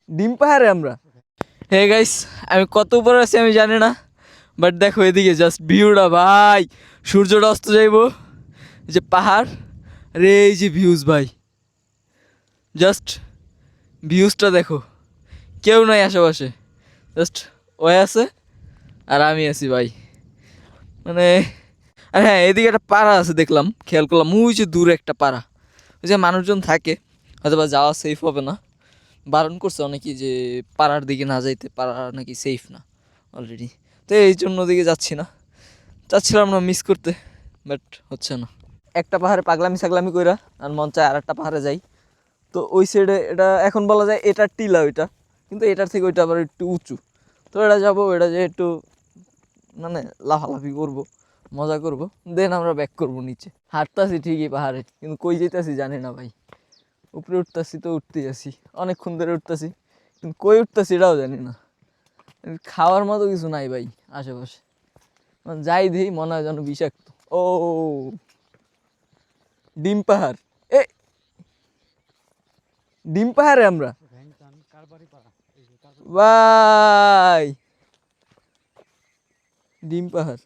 ডিম পাহাড়ে আমরা। হে গাইস, আমি কত উপরে আছি আমি জানি না, বাট দেখো এদিকে জাস্ট ভিউটা ভাই, সূর্যটা অস্ত যাইবো, এই যে পাহাড়, রে এই যে ভিউজ ভাই, জাস্ট ভিউজটা দেখো, কেউ নাই আশেপাশে, জাস্ট ওই আছে আর আমি আছি ভাই, মানে। আর হ্যাঁ, এদিকে একটা পাড়া আছে দেখলাম, খেয়াল করলাম, ওই যে দূরে একটা পাড়া, ওই যে মানুষজন থাকে, হয়তো বা যাওয়া সেফ হবে না, বারণ করছে অনেকেই যে পাড়ার দিকে না যাইতে, পাড়া নাকি সেফ না অলরেডি, তো এই জন্য ওদিকে যাচ্ছি না, চাচ্ছিলাম না মিস করতে, বাট হচ্ছে না। একটা পাহাড়ে পাগলামি সাগলামি কইরা আর মন চায় আর একটা পাহাড়ে যাই, তো ওই সাইডে এটা এখন বলা যায় এটার টিলা ওইটা, কিন্তু এটার থেকে ওইটা আবার একটু উঁচু, তো এটা যাবো, এটা যে একটু মানে লাফালাফি করবো, মজা করবো, দেন আমরা ব্যাক করবো নিচে। হাঁটতাছি ঠিকই পাহাড়ে, কিন্তু কই যেতেছি জানি না ভাই, উপরে উঠতেছি তো উঠতেই আছি, অনেকক্ষণ ধরে উঠতেছি, কিন্তু কই উঠতেছি এটাও জানি না, খাওয়ার মতো কিছু নাই ভাই আশেপাশে, মানে যাই দিই মনে হয় যেন বিষাক্ত। ও ডিম পাহাড়, এ ডিম পাহাড়ে আমরা ভাই, ডিম পাহাড়